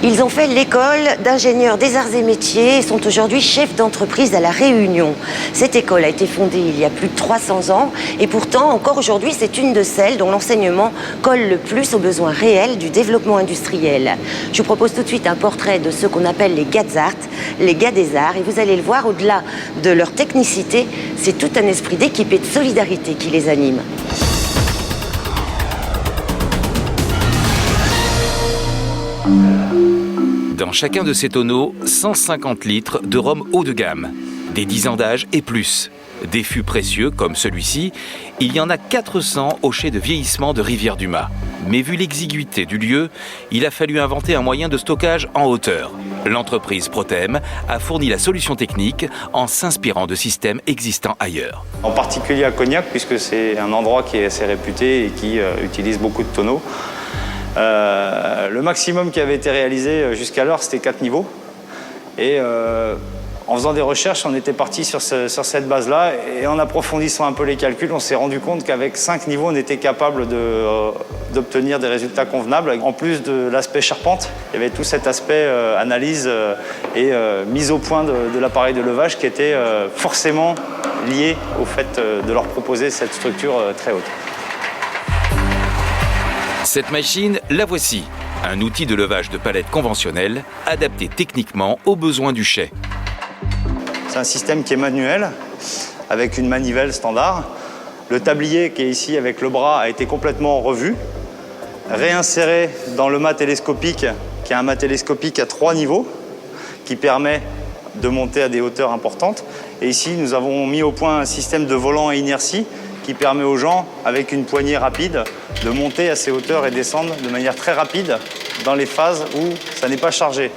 Ils ont fait l'école d'ingénieurs des arts et métiers et sont aujourd'hui chefs d'entreprise à La Réunion. Cette école a été fondée il y a plus de 300 ans et pourtant, encore aujourd'hui, c'est une de celles dont l'enseignement colle le plus aux besoins réels du développement industriel. Je vous propose tout de suite un portrait de ceux qu'on appelle les Gadzart, les gars des arts, et vous allez le voir, au-delà de leur technicité, c'est tout un esprit d'équipe et de solidarité qui les anime. Dans chacun de ces tonneaux, 150 litres de rhum haut de gamme, des 10 ans d'âge et plus. Des fûts précieux comme celui-ci, il y en a 400 au chai de vieillissement de Rivière-du-Mât. Mais vu l'exiguïté du lieu, il a fallu inventer un moyen de stockage en hauteur. L'entreprise Protem a fourni la solution technique en s'inspirant de systèmes existants ailleurs. En particulier à Cognac, puisque c'est un endroit qui est assez réputé et qui utilise beaucoup de tonneaux. Le maximum qui avait été réalisé jusqu'alors, c'était 4 niveaux. Et en faisant des recherches, on était parti sur cette base-là. Et en approfondissant un peu les calculs, on s'est rendu compte qu'avec 5 niveaux, on était capable d'obtenir des résultats convenables. En plus de l'aspect charpente, il y avait tout cet aspect analyse et mise au point de l'appareil de levage qui était forcément lié au fait de leur proposer cette structure très haute. Cette machine, la voici. Un outil de levage de palettes conventionnel, adapté techniquement aux besoins du chai. C'est un système qui est manuel, avec une manivelle standard. Le tablier qui est ici avec le bras a été complètement revu, réinséré dans le mât télescopique, qui est un mât télescopique à 3 niveaux, qui permet de monter à des hauteurs importantes. Et ici, nous avons mis au point un système de volant à inertie, qui permet aux gens, avec une poignée rapide, de monter à ces hauteurs et descendre de manière très rapide dans les phases où ça n'est pas chargé.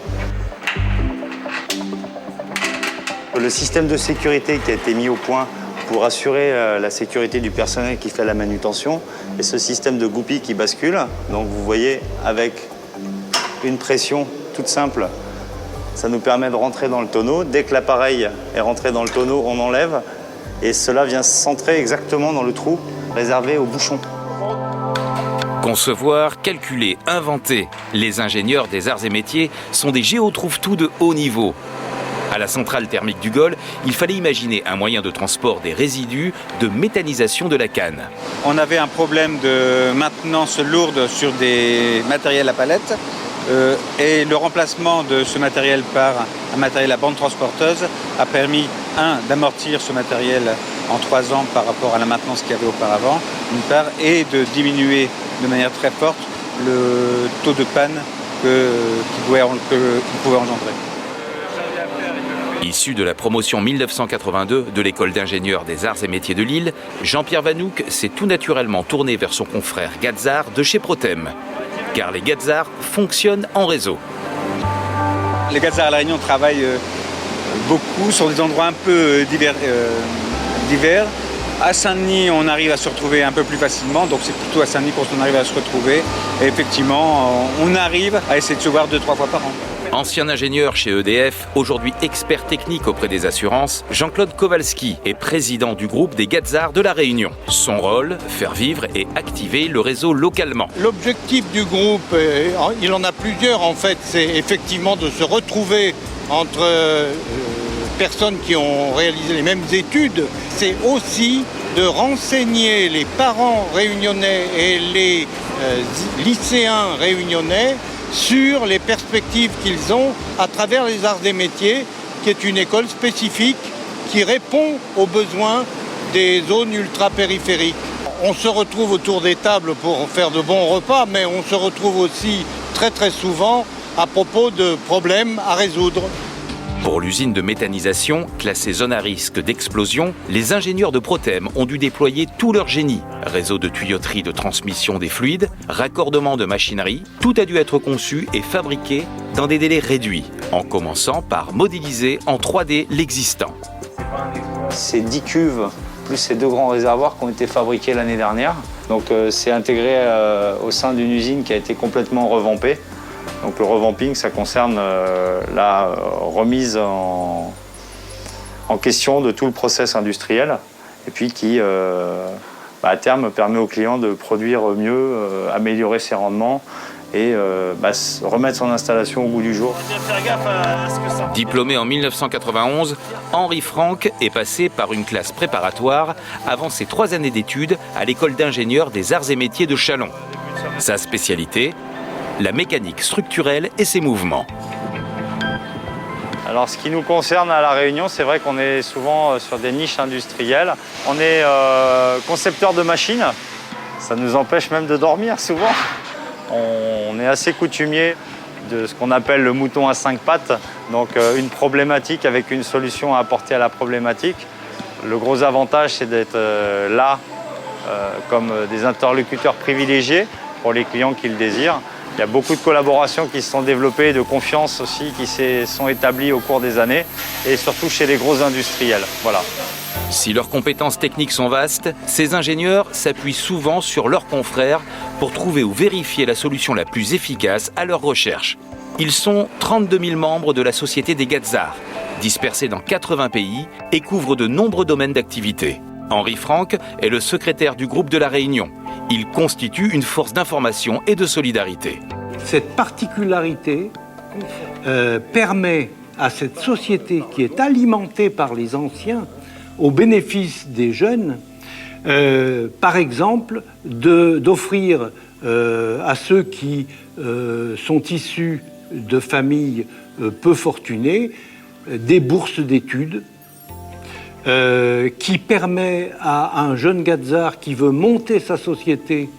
Le système de sécurité qui a été mis au point pour assurer la sécurité du personnel qui fait la manutention et ce système de goupilles qui bascule. Donc vous voyez, avec une pression toute simple, ça nous permet de rentrer dans le tonneau. Dès que l'appareil est rentré dans le tonneau, on enlève. Et cela vient centrer exactement dans le trou réservé au bouchon. Concevoir, calculer, inventer. Les ingénieurs des arts et métiers sont des géotrouve-tout de haut niveau. À la centrale thermique du Gol, il fallait imaginer un moyen de transport des résidus de méthanisation de la canne. On avait un problème de maintenance lourde sur des matériels à palettes. Et le remplacement de ce matériel par un matériel à bande transporteuse a permis, d'amortir ce matériel en 3 ans par rapport à la maintenance qu'il y avait auparavant, d'une part, et de diminuer de manière très forte le taux de panne qu'il pouvait engendrer. Issu de la promotion 1982 de l'école d'ingénieurs des arts et métiers de Lille, Jean-Pierre Vanouk s'est tout naturellement tourné vers son confrère Gadzart de chez Protem. Car les Gadzart fonctionnent en réseau. Les Gadzart à La Réunion travaillent beaucoup sur des endroits un peu divers. À Saint-Denis, on arrive à se retrouver un peu plus facilement, donc c'est plutôt à Saint-Denis qu'on arrive à se retrouver. Et effectivement, on arrive à essayer de se voir 2-3 fois par an. Ancien ingénieur chez EDF, aujourd'hui expert technique auprès des assurances, Jean-Claude Kowalski est président du groupe des Gadzart de La Réunion. Son rôle, faire vivre et activer le réseau localement. L'objectif du groupe, il en a plusieurs en fait, c'est effectivement de se retrouver entre personnes qui ont réalisé les mêmes études. C'est aussi de renseigner les parents réunionnais et les lycéens réunionnais sur les perspectives qu'ils ont à travers les arts des métiers, qui est une école spécifique qui répond aux besoins des zones ultra-périphériques. On se retrouve autour des tables pour faire de bons repas, mais on se retrouve aussi très très souvent à propos de problèmes à résoudre. Pour l'usine de méthanisation, classée zone à risque d'explosion, les ingénieurs de Protem ont dû déployer tout leur génie. Réseau de tuyauterie de transmission des fluides, raccordement de machinerie, tout a dû être conçu et fabriqué dans des délais réduits, en commençant par modéliser en 3D l'existant. Ces 10 cuves, plus ces 2 grands réservoirs qui ont été fabriqués l'année dernière. Donc c'est intégré au sein d'une usine qui a été complètement revampée. Donc le revamping, ça concerne la remise en question de tout le process industriel et puis qui, à terme, permet au client de produire mieux, améliorer ses rendements et remettre son installation au goût du jour. Diplômé en 1991, Henri Franck est passé par une classe préparatoire avant ses 3 années d'études à l'école d'ingénieurs des arts et métiers de Châlons. Sa spécialité, la mécanique structurelle et ses mouvements. Alors ce qui nous concerne à La Réunion, c'est vrai qu'on est souvent sur des niches industrielles. On est concepteur de machines, ça nous empêche même de dormir souvent. On est assez coutumier de ce qu'on appelle le mouton à 5 pattes, donc une problématique avec une solution à apporter à la problématique. Le gros avantage, c'est d'être là comme des interlocuteurs privilégiés pour les clients qui le désirent. Il y a beaucoup de collaborations qui se sont développées, de confiance aussi qui se sont établies au cours des années, et surtout chez les gros industriels. Voilà. Si leurs compétences techniques sont vastes, ces ingénieurs s'appuient souvent sur leurs confrères pour trouver ou vérifier la solution la plus efficace à leurs recherches. Ils sont 32 000 membres de la Société des Gazards, dispersés dans 80 pays et couvrent de nombreux domaines d'activité. Henri Franck est le secrétaire du groupe de La Réunion. Il constitue une force d'information et de solidarité. Cette particularité permet à cette société qui est alimentée par les anciens, au bénéfice des jeunes, par exemple, d'offrir à ceux qui sont issus de familles peu fortunées des bourses d'études, qui permet à un jeune Gazard qui veut monter sa société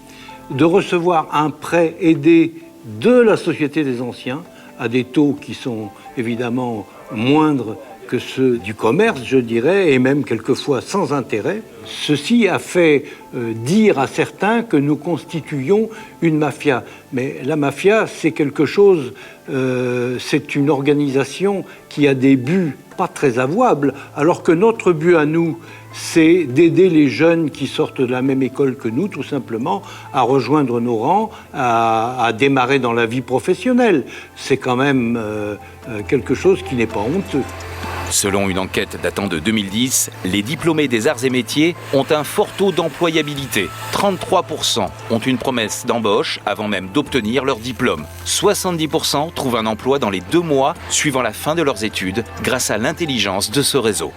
de recevoir un prêt aidé de la Société des Anciens à des taux qui sont évidemment moindres que ceux du commerce, je dirais, et même quelquefois sans intérêt. Ceci a fait dire à certains que nous constituions une mafia. Mais la mafia, c'est quelque chose, c'est une organisation qui a des buts pas très avouables, alors que notre but à nous, c'est d'aider les jeunes qui sortent de la même école que nous, tout simplement, à rejoindre nos rangs, à démarrer dans la vie professionnelle. C'est quand même quelque chose qui n'est pas honteux. Selon une enquête datant de 2010, les diplômés des arts et métiers ont un fort taux d'employabilité. 33% ont une promesse d'embauche avant même d'obtenir leur diplôme. 70% trouvent un emploi dans les 2 mois suivant la fin de leurs études grâce à l'intelligence de ce réseau.